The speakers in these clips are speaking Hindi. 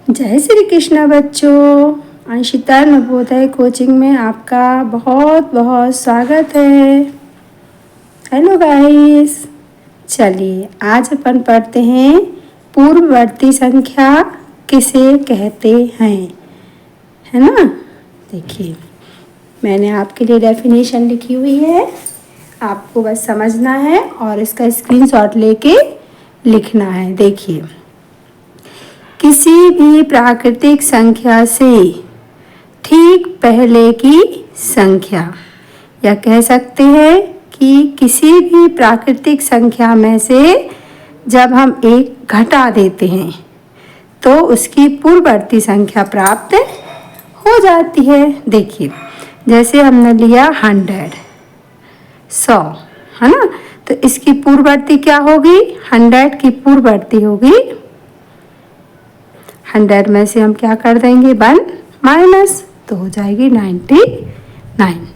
जय श्री कृष्ण बच्चों। अंशिता नवोदय कोचिंग में आपका बहुत बहुत स्वागत है। हेलो गाइस, चलिए आज अपन पढ़ते हैं पूर्ववर्ती संख्या किसे कहते हैं, है ना। देखिए मैंने आपके लिए डेफिनेशन लिखी हुई है, आपको बस समझना है और इसका स्क्रीनशॉट लेके लिखना है। देखिए, किसी भी प्राकृतिक संख्या से ठीक पहले की संख्या, या कह सकते हैं कि किसी भी प्राकृतिक संख्या में से जब हम एक घटा देते हैं तो उसकी पूर्ववर्ती संख्या प्राप्त हो जाती है। देखिए जैसे हमने लिया 100, है ना, तो इसकी पूर्ववर्ती क्या होगी? 100 की पूर्ववर्ती होगी 100 में से हम क्या कर देंगे 1 माइनस, तो हो जाएगी 99,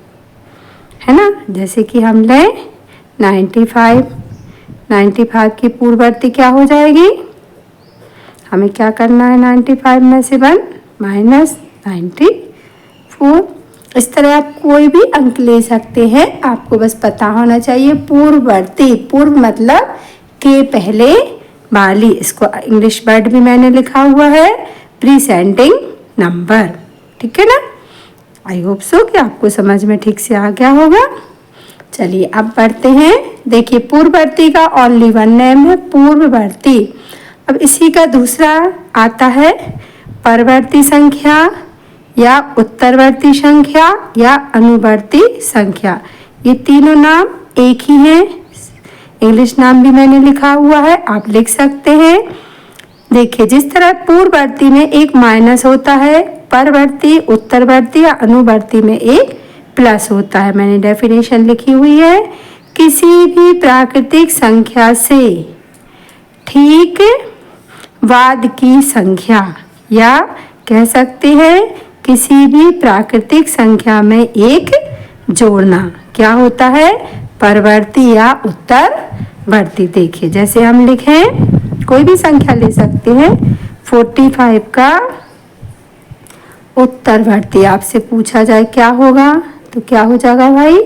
है ना। जैसे कि हम लें 95 की पूर्ववर्ती क्या हो जाएगी? हमें क्या करना है? 95 में से 1 माइनस 94। इस तरह आप कोई भी अंक ले सकते हैं, आपको बस पता होना चाहिए पूर्ववर्ती। पूर्व मतलब के पहले वाली, इसको इंग्लिश वर्ड भी मैंने लिखा हुआ है प्रीसेंडिंग नंबर, ठीक है ना। आई होप सो कि आपको समझ में ठीक से आ गया होगा। चलिए अब पढ़ते हैं। देखिए पूर्ववर्ती का ओनली वन नेम है पूर्ववर्ती। अब इसी का दूसरा आता है परवर्ती संख्या या उत्तरवर्ती संख्या या अनुवर्ती संख्या। ये तीनों नाम एक ही हैं, इंग्लिश नाम भी मैंने लिखा हुआ है, आप लिख सकते हैं। देखिए जिस तरह पूर्ववर्ती में एक माइनस होता है, परवर्ती, उत्तरवर्ती या अनुवर्ती में एक प्लस होता है। मैंने डेफिनेशन लिखी हुई है। किसी भी प्राकृतिक संख्या से ठीक बाद की संख्या, या कह सकते हैं किसी भी प्राकृतिक संख्या में एक जोड़ना क्या होता है? परवर्ती या उत्तरवर्ती। देखिए जैसे हम लिखें, कोई भी संख्या ले सकते हैं, 45 का उत्तरवर्ती आपसे पूछा जाए क्या होगा, तो क्या हो जाएगा भाई?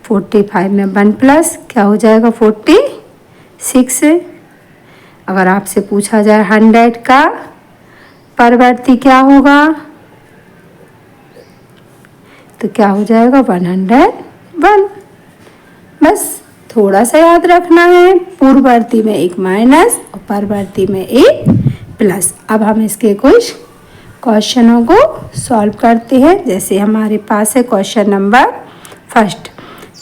45 में 1 प्लस क्या हो जाएगा? 46। अगर आपसे पूछा जाए 100 का परवर्ती क्या होगा, तो क्या हो जाएगा? 101। बस थोड़ा सा याद रखना है, पूर्ववर्ती में एक माइनस और परवर्ती में एक प्लस। अब हम इसके कुछ क्वेश्चनों को सॉल्व करते हैं। जैसे हमारे पास है क्वेश्चन नंबर फर्स्ट,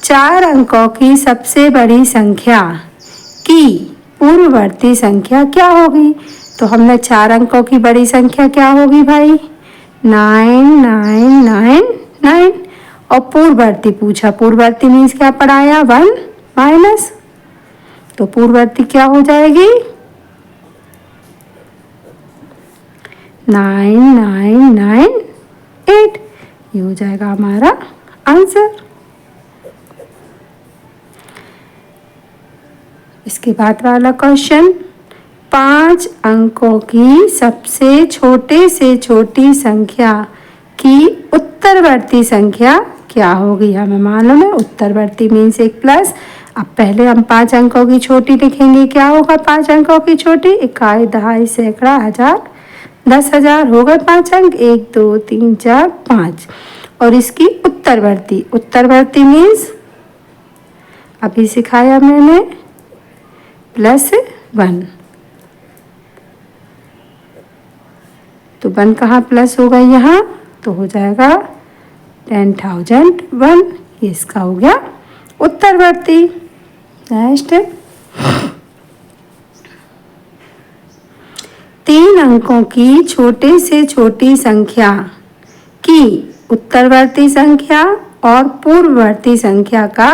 4 अंकों की सबसे बड़ी संख्या की पूर्ववर्ती संख्या क्या होगी? तो हमने 4 अंकों की बड़ी संख्या क्या होगी भाई? 9999। और पूर्ववर्ती पूछा, पूर्ववर्ती मीन्स क्या पढ़ाया? 1 माइनस, तो पूर्ववर्ती क्या हो जाएगी? 9998। ये हो जाएगा हमारा आंसर। इसके बाद वाला क्वेश्चन, 5 अंकों की सबसे छोटे से छोटी संख्या की उत्तरवर्ती संख्या क्या होगी? हमें मालूम है उत्तरवर्ती मीन्स एक प्लस। अब पहले हम 5 अंकों की छोटी लिखेंगे, क्या होगा 5 अंकों की छोटी? इकाई, दहाई, सैकड़ा, हजार, 10,000 हो गए 5 अंक, 1 2 3 4 5। और इसकी उत्तरवर्ती, उत्तरवर्ती मीन्स अभी सिखाया मैंने +1। तो 1 कहाँ प्लस होगा? यहाँ, तो हो जाएगा 10,001। ये इसका हो गया उत्तरवर्ती। नेक्स्ट, 3 अंकों की छोटे से छोटी संख्या की उत्तरवर्ती संख्या और पूर्ववर्ती संख्या का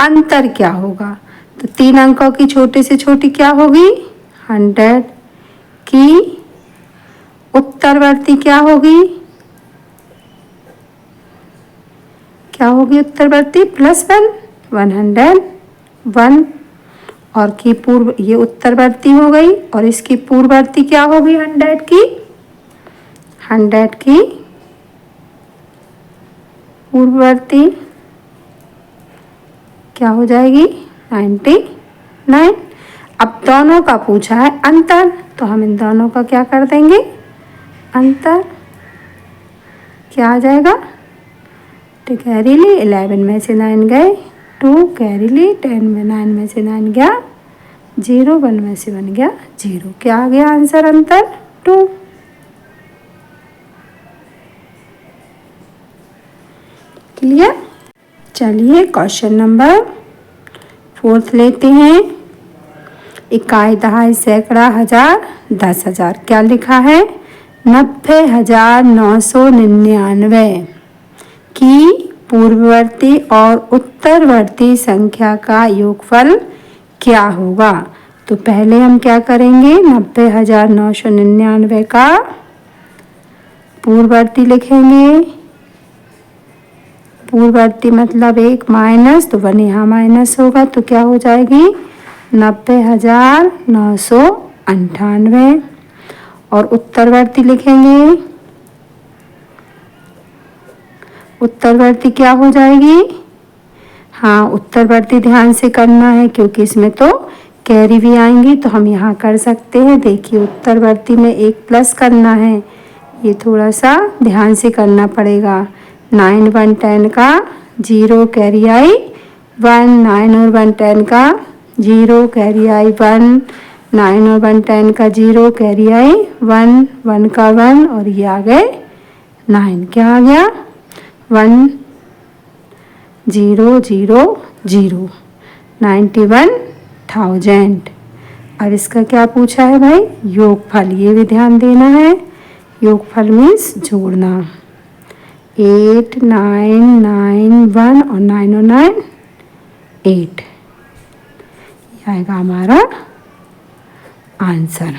अंतर क्या होगा? तो 3 अंकों की छोटे से छोटी क्या होगी? 100 की उत्तरवर्ती क्या होगी? क्या होगी उत्तरवर्ती? +1, 101। और की पूर्व, ये उत्तरवर्ती हो गई, और इसकी पूर्ववर्ती क्या होगी 100 की? 100 की पूर्ववर्ती क्या हो जाएगी 99। अब दोनों का पूछा है अंतर, तो हम इन दोनों का क्या कर देंगे अंतर, क्या आ जाएगा 2 कैरी ली, 11 में से 9 गए 2 कैरी ली, 10 में 9 में से 9 गया 0, 1 में से 1 गया 0, क्या आ गया आंसर अंतर 2। क्लियर। चलिए क्वेश्चन नंबर 4 लेते हैं। इकाई, दहाई, सैकड़ा, हजार, 10,000। क्या लिखा है 90,999 की पूर्ववर्ती और उत्तरवर्ती संख्या का योगफल क्या होगा। तो पहले हम क्या करेंगे 90,999 का पूर्ववर्ती लिखेंगे। पूर्ववर्ती मतलब 1 माइनस, तो 1 यहाँ माइनस होगा, तो क्या हो जाएगी 90,998। और उत्तरवर्ती लिखेंगे, उत्तरवर्ती क्या हो जाएगी, हाँ उत्तरवर्ती ध्यान से करना है क्योंकि इसमें तो कैरी भी आएंगी, तो हम यहाँ कर सकते हैं। देखिए उत्तरवर्ती में 1 प्लस करना है, ये थोड़ा सा ध्यान से करना पड़ेगा। 9 1 10 का 0 कैरी आई 1, 9 और 1 10 का 0 कैरी आई 1, 9 और 1 10 का 0 कैरी आई 1, 1 का 1 और ये आ गए 9। क्या आ गया 1 0 0 0, 91,000। अब इसका क्या पूछा है भाई योगफल, ये भी ध्यान देना है। योगफल मीन्स जोड़ना, 8 9 9 1 और 9 और 9 8, ये आएगा हमारा आंसर।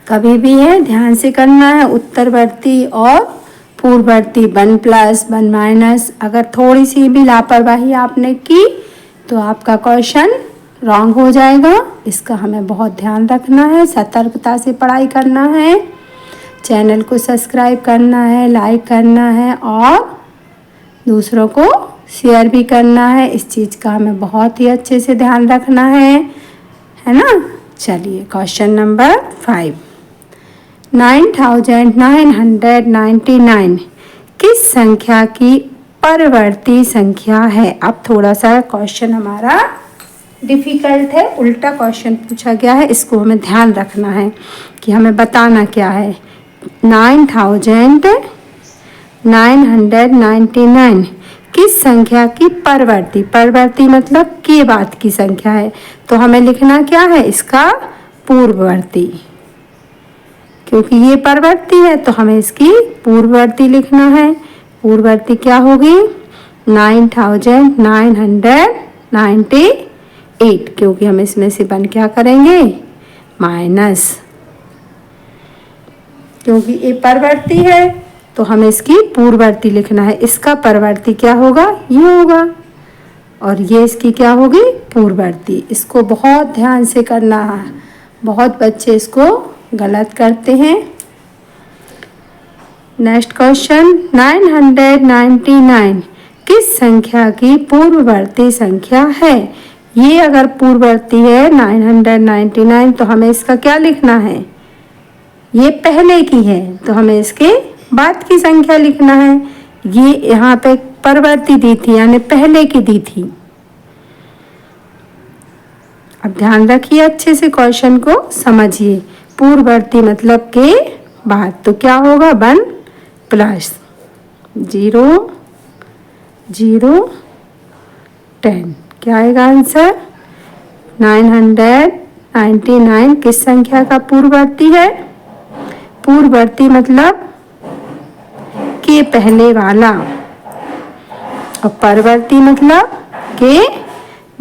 कभी भी है ध्यान से करना है, उत्तरवर्ती और पूर्ववर्ती 1 प्लस 1 माइनस, अगर थोड़ी सी भी लापरवाही आपने की तो आपका क्वेश्चन रॉन्ग हो जाएगा। इसका हमें बहुत ध्यान रखना है, सतर्कता से पढ़ाई करना है, चैनल को सब्सक्राइब करना है, लाइक करना है और दूसरों को शेयर भी करना है। इस चीज़ का हमें बहुत ही अच्छे से ध्यान रखना है ना। चलिए क्वेश्चन नंबर 5, 9,999 किस संख्या की परवर्ती संख्या है। अब थोड़ा सा क्वेश्चन हमारा डिफ़िकल्ट है, उल्टा क्वेश्चन पूछा गया है, इसको हमें ध्यान रखना है कि हमें बताना क्या है। 9,999 किस संख्या की परवर्ती, परवर्ती मतलब के बाद की संख्या है, तो हमें लिखना क्या है इसका पूर्ववर्ती, क्योंकि ये परवर्ती है तो हमें इसकी पूर्ववर्ती लिखना है। पूर्ववर्ती क्या होगी 9,998, क्योंकि हम इसमें से 1 क्या करेंगे माइनस, क्योंकि ये परवर्ती है तो हमें इसकी पूर्ववर्ती लिखना है। इसका परवर्ती क्या होगा ये होगा और ये इसकी क्या होगी पूर्ववर्ती। इसको बहुत ध्यान से करना है, बहुत बच्चे इसको गलत करते हैं। नेक्स्ट क्वेश्चन 999 किस संख्या की पूर्ववर्ती संख्या है। ये अगर पूर्ववर्ती है 999 तो हमें इसका क्या लिखना है, ये पहले की है तो हमें इसके बाद की संख्या लिखना है। ये यहाँ पे परवर्ती दी थी यानी पहले की दी थी। अब ध्यान रखिए अच्छे से क्वेश्चन को समझिए, पूर्ववर्ती मतलब के बाद, तो क्या होगा 1 प्लस 0 0 10, क्या आएगा आंसर 999 किस संख्या का पूर्ववर्ती है। पूर्ववर्ती मतलब के पहले वाला और परवर्ती मतलब के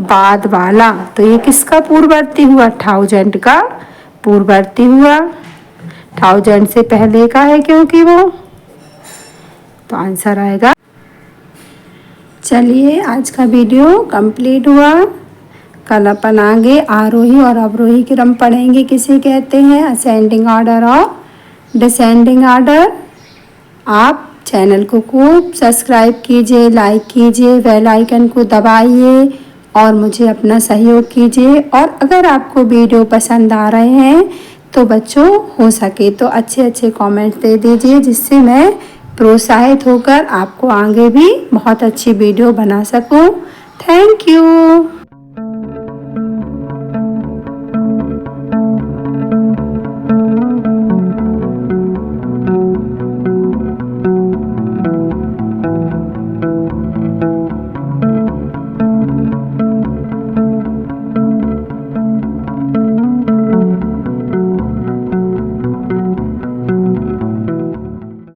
बाद वाला, तो ये किसका पूर्ववर्ती हुआ 1000 का पूर्ववर्ती हुआ। 1000 से पहले का है क्योंकि वो, तो आंसर आएगा। चलिए आज का वीडियो कंप्लीट हुआ। कल अपन आगे आरोही और अवरोही क्रम पढ़ेंगे, किसे कहते हैं ascending order of descending order. आप चैनल को खूब सब्सक्राइब कीजिए, लाइक कीजिए, बेल आइकन को दबाइए और मुझे अपना सहयोग कीजिए। और अगर आपको वीडियो पसंद आ रहे हैं तो बच्चों हो सके तो अच्छे अच्छे कमेंट दे दीजिए, जिससे मैं प्रोत्साहित होकर आपको आगे भी बहुत अच्छी वीडियो बना सकूं। Thank you.